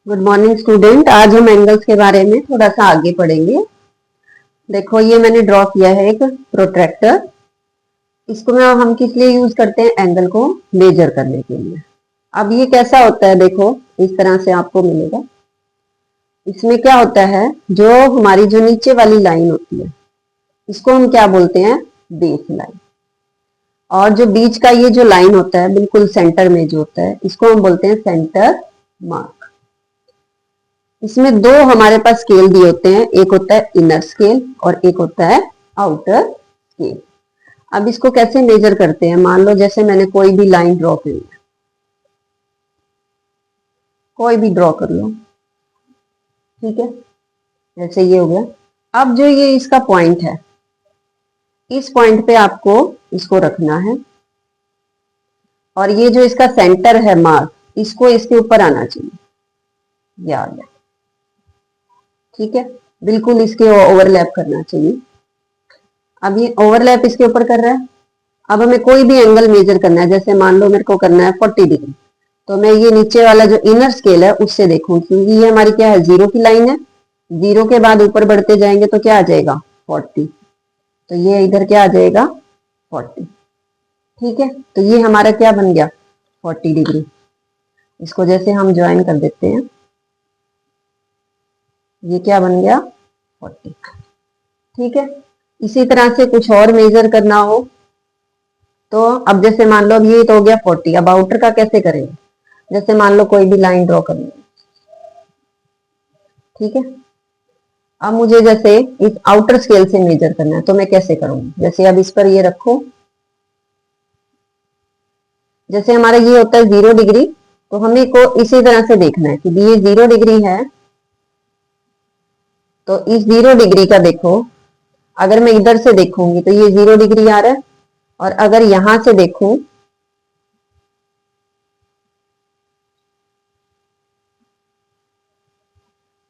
Good morning student. आज हम angles के बारे में थोड़ा सा आगे पढ़ेंगे। देखो ये मैंने ड्रॉ किया है एक प्रोट्रैक्टर। इसको में हम किस लिए यूज करते हैं? एंगल को मेजर करने के लिए। अब ये कैसा होता है, देखो इस तरह से आपको मिलेगा। इसमें क्या होता है, जो हमारी जो नीचे वाली लाइन होती है इसको हम क्या बोलते हैं? Base line. और जो बीच का ये जो लाइन होता है बिल्कुल सेंटर में जो होता है इसको हम बोलते हैं सेंटर मार्क। इसमें दो हमारे पास स्केल दिए होते हैं, एक होता है इनर स्केल और एक होता है आउटर स्केल। अब इसको कैसे मेजर करते हैं? मान लो जैसे मैंने कोई भी लाइन ड्रॉ करी है, कोई भी ड्रॉ कर लो, ठीक है, जैसे ये हो गया। अब जो ये इसका पॉइंट है, इस पॉइंट पे आपको इसको रखना है और ये जो इसका सेंटर है मार्क, इसको इसके ऊपर आना चाहिए। याद है, ठीक है, बिल्कुल इसके ओवरलैप करना चाहिए। अब ये ओवरलैप इसके ऊपर कर रहा है। अब हमें कोई भी एंगल मेजर करना है, जैसे मान लो मेरे को करना है 40 डिग्री, तो मैं ये नीचे वाला जो इनर स्केल है उससे देखूं, क्योंकि ये हमारी क्या है, जीरो की लाइन है। जीरो के बाद ऊपर बढ़ते जाएंगे तो क्या आ जाएगा? 40। तो ये इधर क्या आ जाएगा? 40। ठीक है, तो ये हमारा क्या बन गया? 40 डिग्री। इसको जैसे हम ज्वाइन कर देते हैं, ये क्या बन गया? 40। ठीक है, इसी तरह से कुछ और मेजर करना हो तो अब जैसे मान लो अब ये तो हो गया 40। अब आउटर का कैसे करेंगे? जैसे मान लो कोई भी लाइन ड्रॉ करनी है, ठीक है। अब मुझे जैसे इस आउटर स्केल से मेजर करना है तो मैं कैसे करूंगी? जैसे अब इस पर ये रखो, जैसे हमारा ये होता है 0 डिग्री, तो हमें को इसी तरह से देखना है कि ये 0 डिग्री है। तो इस 0 डिग्री का देखो, अगर मैं इधर से देखूंगी तो ये 0 डिग्री आ रहा है, और अगर यहां से देखूं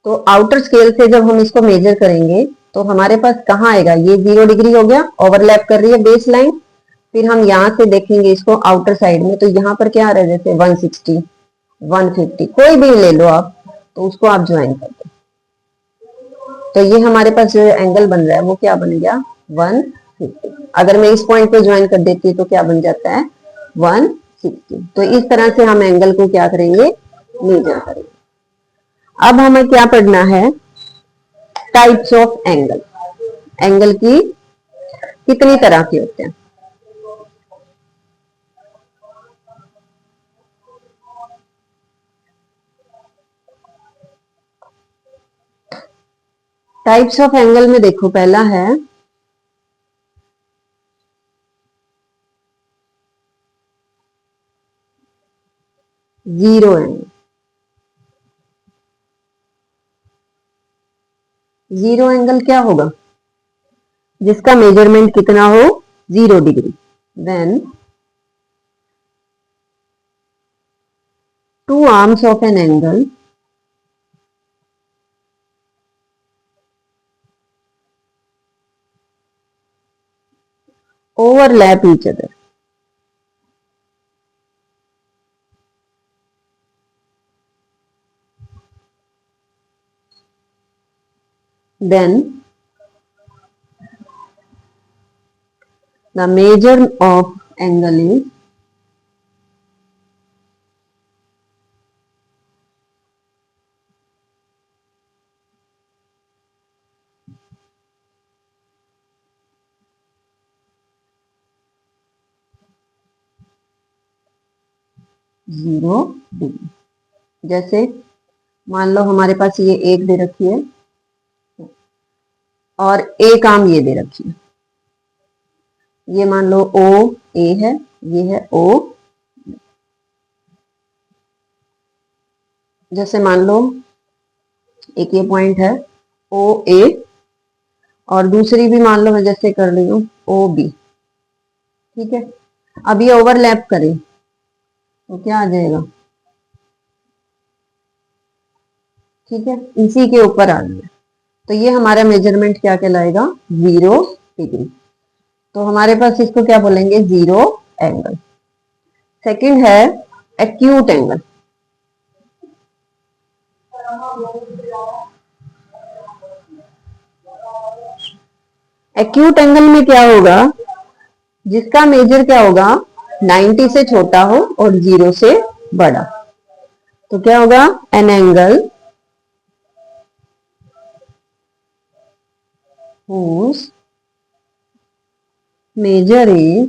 तो आउटर स्केल से जब हम इसको मेजर करेंगे तो हमारे पास कहाँ आएगा? ये 0 डिग्री हो गया, ओवरलैप कर रही है बेस लाइन। फिर हम यहां से देखेंगे इसको आउटर साइड में, तो यहाँ पर क्या आ रहा है? जैसे 160, 150, कोई भी ले लो आप, तो उसको आप ज्वाइन कर दो। तो ये हमारे पास जो एंगल बन रहा है वो क्या बन गया? 150। अगर मैं इस पॉइंट पे ज्वाइन कर देती हूँ तो क्या बन जाता है? 160। तो इस तरह से हम एंगल को क्या करेंगे? मेजर करेंगे। अब हमें क्या पढ़ना है? Types of angle. एंगल की कितनी तरह के होते हैं? टाइप्स ऑफ एंगल में देखो, पहला है जीरो एंगल। जीरो एंगल क्या होगा? जिसका मेजरमेंट कितना हो? 0 degree. Then two arms of an angle overlap each other. Then the measure of angle is zero degree. जैसे मान लो हमारे पास ये एक दे रखी है और एक आर्म ये दे रखी है। ये मान लो ओ ए है, ये है ओ। जैसे मान लो एक ये पॉइंट है ओ ए, और दूसरी भी मान लो मैं जैसे कर रही हूँ ओ बी, ठीक है। अब ये ओवरलैप करें तो क्या आ जाएगा? ठीक है, इसी के ऊपर आ गया। तो ये हमारा मेजरमेंट क्या कहलाएगा? 0 डिग्री। तो हमारे पास इसको क्या बोलेंगे? Zero angle. सेकंड है एक्यूट एंगल। एक्यूट एंगल में क्या होगा, जिसका मेजर क्या होगा, 90 से छोटा हो और 0 से बड़ा। तो क्या होगा, N angle whose measure is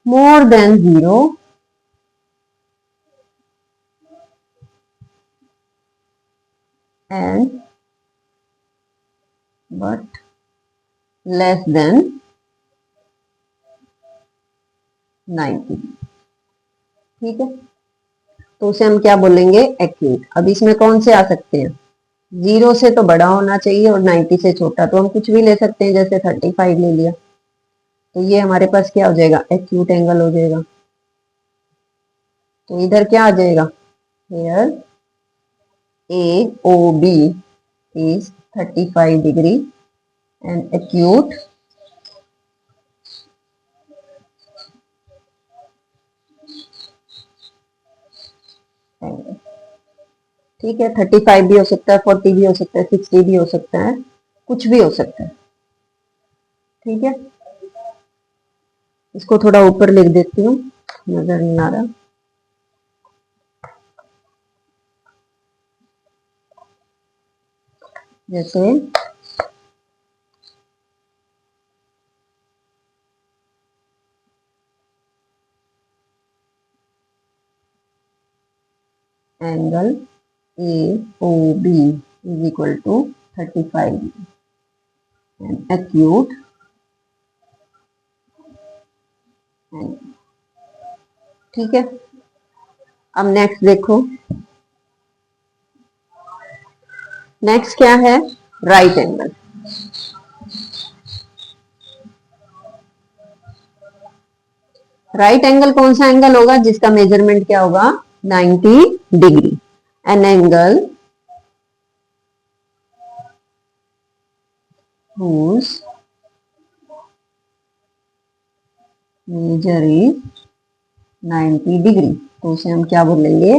more than 0 and but less than 90। ठीक है, तो उसे हम क्या बोलेंगे, एक्यूट। अब इसमें कौन से आ सकते हैं, 0 से तो बड़ा होना चाहिए और 90 से छोटा, तो हम कुछ भी ले सकते हैं, जैसे 35 ले लिया, तो ये हमारे पास क्या हो जाएगा, एक्यूट एंगल हो जाएगा। तो इधर क्या आ जाएगा, here A O B is 35 degree and acute angle. ठीक है, 35 भी हो सकता है, 40 भी हो सकता है, 60 भी हो सकता है, कुछ भी हो सकता है। ठीक है, इसको थोड़ा ऊपर लिख देती हूँ, नजर नहीं आ रहा। जैसे angle A O B is equal to 35 and acute angle. ठीक है, अब नेक्स्ट देखो, नेक्स्ट क्या है, राइट एंगल। राइट एंगल कौन सा एंगल होगा, जिसका मेजरमेंट क्या होगा, 90 degree. An angle whose measure is 90 degree, तो उसे हम क्या बोलेंगे,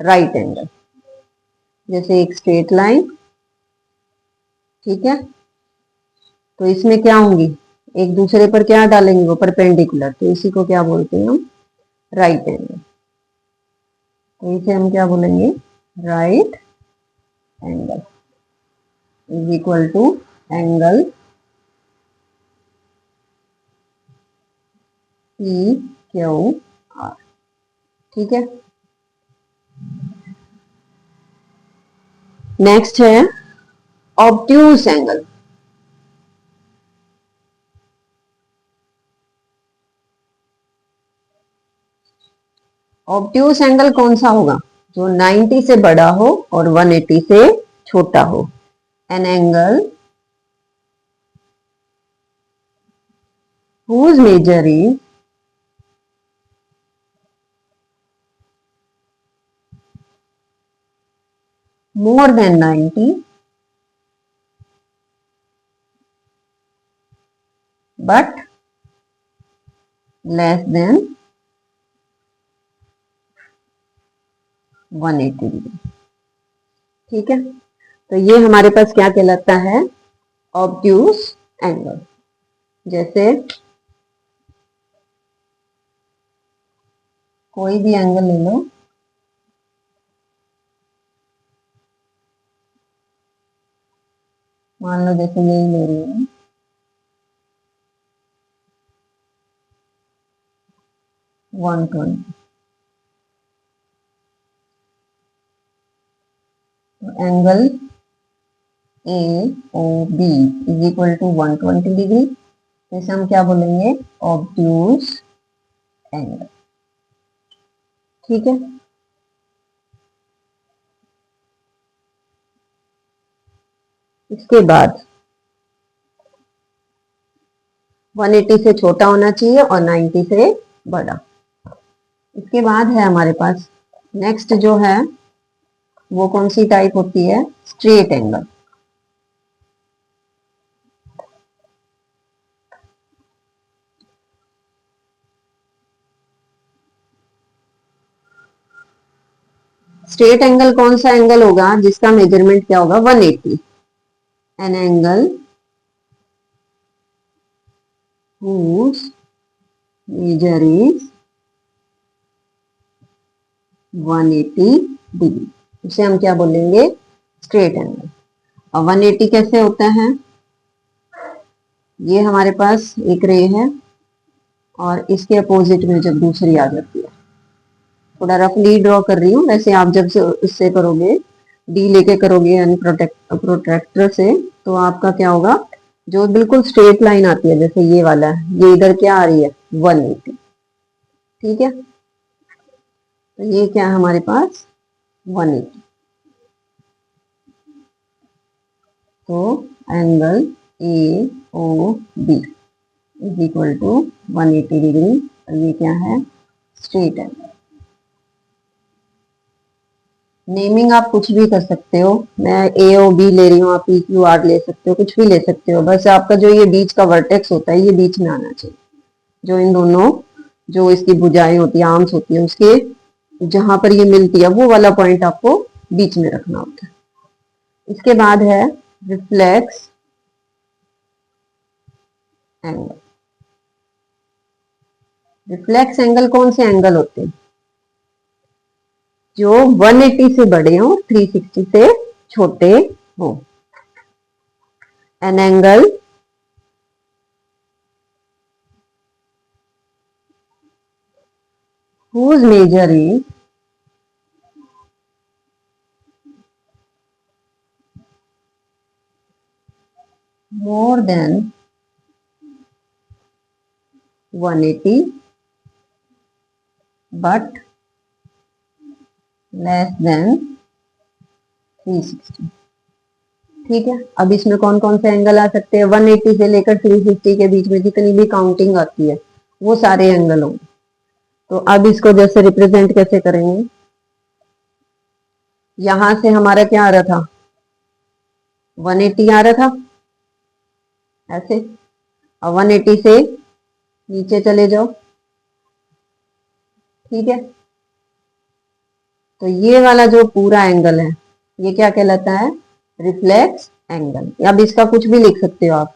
राइट एंगल। जैसे एक स्ट्रेट लाइन, ठीक है, तो इसमें क्या होंगी, एक दूसरे पर क्या डालेंगे, वो परपेंडिकुलर, तो इसी को क्या बोलते हैं हम, राइट एंगल। तो इसे हम क्या बोलेंगे, right angle is equal to angle P Q R. ठीक है, नेक्स्ट है ऑब्ट्यूस एंगल। ऑब्ट्यूस एंगल कौन सा होगा, जो 90 से बड़ा हो और 180 से छोटा हो। N angle whose measure is more than 90 but less than 180 degree. ठीक है, तो ये हमारे पास क्या कहलाता है, ऑब्ट्यूस एंगल। जैसे कोई भी एंगल ले लो, मान लो जैसे यही ले रही हूँ, 120, तो angle A O B is equal to 120 degree, जैसे हम क्या बोलेंगे, ऑब्ट्यूस एंगल। ठीक है, इसके बाद 180 से छोटा होना चाहिए और 90 से बड़ा। इसके बाद है हमारे पास नेक्स्ट जो है, वो कौन सी टाइप होती है, स्ट्रेट एंगल। स्ट्रेट एंगल कौन सा एंगल होगा जिसका मेजरमेंट क्या होगा 180। N angle whose measure is 180 degree, उसे हम क्या बोलेंगे स्ट्रेट एंगल। और 180 कैसे होता है, ये हमारे पास एक रे है और इसके अपोजिट में जब दूसरी आ जाती है, थोड़ा रफली ड्रॉ कर रही हूँ, वैसे आप जब से उससे करोगे डी लेके करोगे यानी प्रोट्रैक्टर से, तो आपका क्या होगा, जो बिल्कुल स्ट्रेट लाइन आती है जैसे ये वाला है, ये इधर क्या आ रही है 180। ठीक है, तो ये क्या है हमारे पास 180। तो angle A O B is equal to 180 degree, और ये क्या है स्ट्रेट एंगल। नेमिंग आप कुछ भी कर सकते हो, मैं ए ओ बी ले रही हूँ, आप पी क्यू आर ले सकते हो, कुछ भी ले सकते हो, बस आपका जो ये बीच का वर्टेक्स होता है ये बीच में आना चाहिए, जो इन दोनों जो इसकी भुजाएं होती है आर्म्स होती है उसके जहां पर ये मिलती है वो वाला पॉइंट आपको बीच में रखना होता है। इसके बाद है रिफ्लेक्स एंगल। रिफ्लेक्स एंगल कौन से एंगल होते हैं, जो 180 से बड़े हो 360 से छोटे हो। N angle whose measure is more than 180 but less than 360। ठीक है, अब इसमें कौन कौन से एंगल आ सकते हैं, 180 से लेकर 360 के बीच में जितनी भी काउंटिंग आती है वो सारे एंगल होंगे। तो अब इसको जैसे रिप्रेजेंट कैसे करेंगे, यहां से हमारा क्या आ रहा था 180 आ रहा था ऐसे, और 180 से नीचे चले जाओ। ठीक है, तो ये वाला जो पूरा एंगल है ये क्या कहलाता है रिफ्लेक्स एंगल। अब इसका कुछ भी लिख सकते हो आप,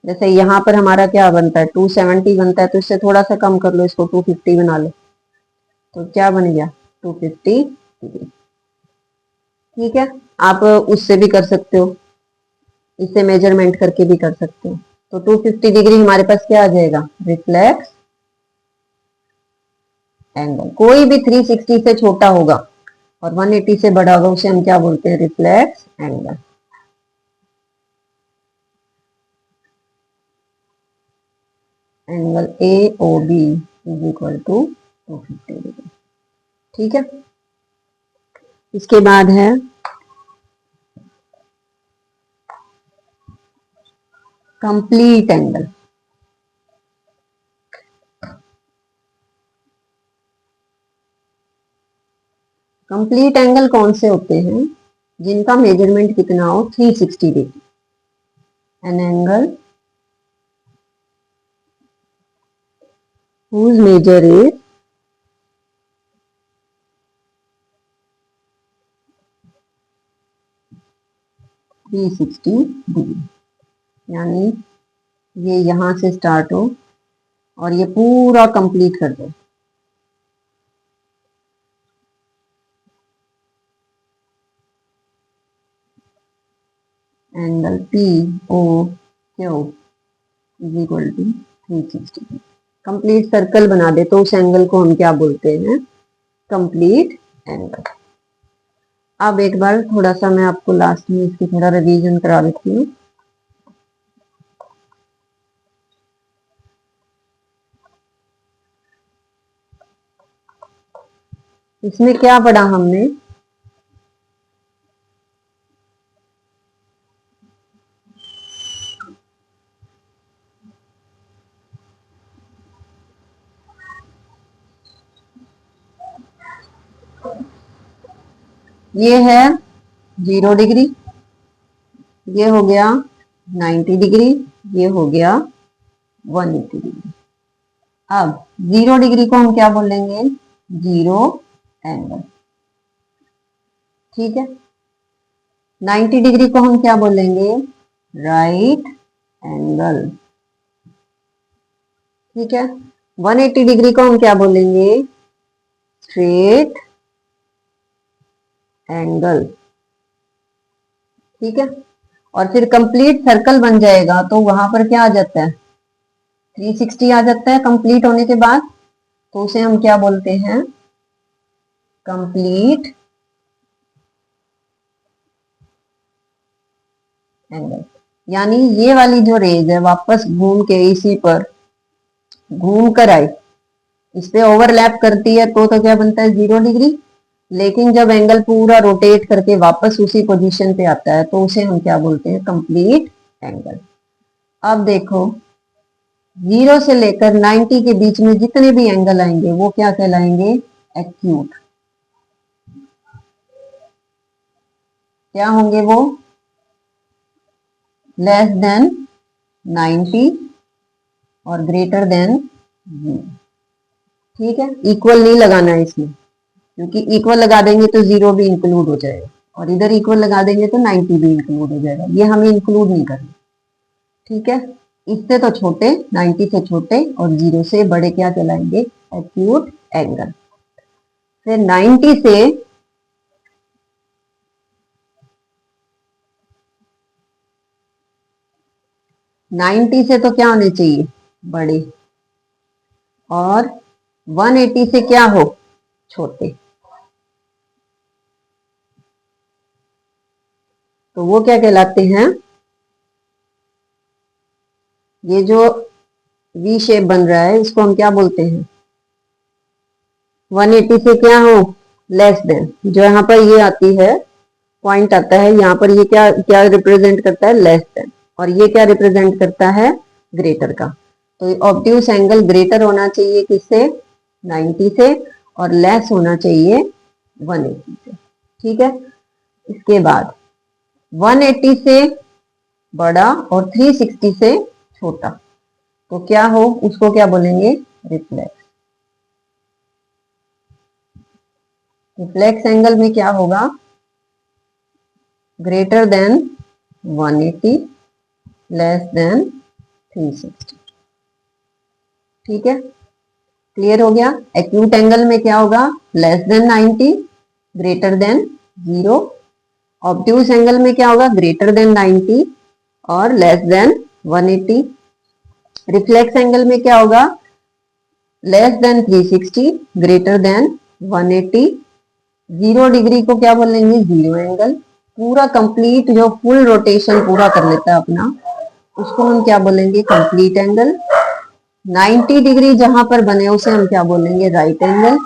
जैसे यहाँ पर हमारा क्या बनता है 270 बनता है, तो इससे थोड़ा सा कम कर लो, इसको 250 बना लो, तो क्या बन गया 250 डिग्री। ठीक है, आप उससे भी कर सकते हो, इससे मेजरमेंट करके भी कर सकते हो। तो 250 डिग्री हमारे पास क्या आ जाएगा रिफ्लेक्स एंगल। कोई भी 360 से छोटा होगा और 180 से बड़ा होगा उसे हम क्या बोलते हैं reflex angle. Angle A O B is equal to 250 degree. ठीक है, इसके बाद है कंप्लीट एंगल। कंप्लीट एंगल कौन से होते हैं, जिनका मेजरमेंट कितना हो 360 degree. An angle whose measure is 360 degree, यानी ये यहां से स्टार्ट हो और ये पूरा कंप्लीट कर दे। Angle P O Q is equal to 360। Complete circle बना दे तो उस एंगल को हम क्या बोलते हैं कंप्लीट एंगल। अब एक बार थोड़ा सा मैं आपको लास्ट में इसकी थोड़ा रिवीजन करा देती हूँ। इसमें क्या पढ़ा हमने, ये है 0 डिग्री, ये हो गया 90 डिग्री, ये हो गया 180 डिग्री। अब 0 डिग्री को हम क्या बोलेंगे जीरो एंगल। ठीक है। 90 डिग्री को हम क्या बोलेंगे? Right angle. ठीक है। 180 डिग्री को हम क्या बोलेंगे? Straight angle. ठीक है। और फिर कंप्लीट सर्कल बन जाएगा तो वहां पर क्या आ जाता है? 360 आ जाता है कंप्लीट होने के बाद, तो उसे हम क्या बोलते हैं? Complete angle. यानी ये वाली जो रेज है वापस घूम के इसी पर घूम कर आई, इस पे ओवरलैप करती है तो क्या बनता है? 0 डिग्री। लेकिन जब एंगल पूरा रोटेट करके वापस उसी पोजीशन पे आता है तो उसे हम क्या बोलते हैं? Complete angle. अब देखो 0 से लेकर 90 के बीच में जितने भी एंगल आएंगे वो क्या कहलाएंगे? एक्यूट। क्या होंगे वो? लेस देन 90 और ग्रेटर देन 0। ठीक है। इक्वल नहीं लगाना है इसमें, क्योंकि इक्वल लगा देंगे तो 0 भी इंक्लूड हो जाएगा, और इधर इक्वल लगा देंगे तो 90 भी इंक्लूड हो जाएगा। ये हमें इंक्लूड नहीं करना। ठीक है। इससे तो छोटे, 90 से छोटे और 0 से बड़े क्या कहलाएंगे? Acute angle. फिर 90 से 90 से तो क्या होने चाहिए? बड़े। और 180 से क्या हो? छोटे। तो वो क्या कहलाते हैं? ये जो वी शेप बन रहा है इसको हम क्या बोलते हैं? 180 से क्या हो? Less than. जो यहाँ पर ये आती है पॉइंट आता है यहाँ पर, ये क्या क्या रिप्रेजेंट करता है? Less than. और ये क्या रिप्रेजेंट करता है? ग्रेटर का। तो ऑब्ट्यूस एंगल ग्रेटर होना चाहिए किससे? 90 से, और लेस होना चाहिए 180 से। ठीक है। इसके बाद 180 से बड़ा और 360 से छोटा तो क्या हो? उसको क्या बोलेंगे? रिफ्लेक्स। रिफ्लेक्स एंगल में क्या होगा? Greater than 180, less than 360। ठीक है। क्लियर हो गया? एक्यूट एंगल में क्या होगा? Less than 90, greater than 0। Obtuse angle में क्या होगा? ग्रेटर देन 90 और लेस देन 180। रिफ्लेक्स एंगल में क्या होगा? Less than 360, greater than 180। 0 degree को क्या बोलेंगे? 0 एंगल। पूरा कंप्लीट जो फुल रोटेशन पूरा कर लेता है अपना, उसको हम क्या बोलेंगे? Complete angle. 90 डिग्री जहां पर बने उसे हम क्या बोलेंगे? Right angle.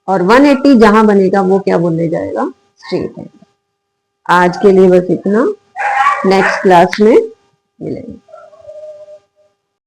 और 180 जहां बनेगा वो क्या बोले जाएगा? Straight angle. आज के लिए बस इतना, नेक्स्ट क्लास में मिलेंगे।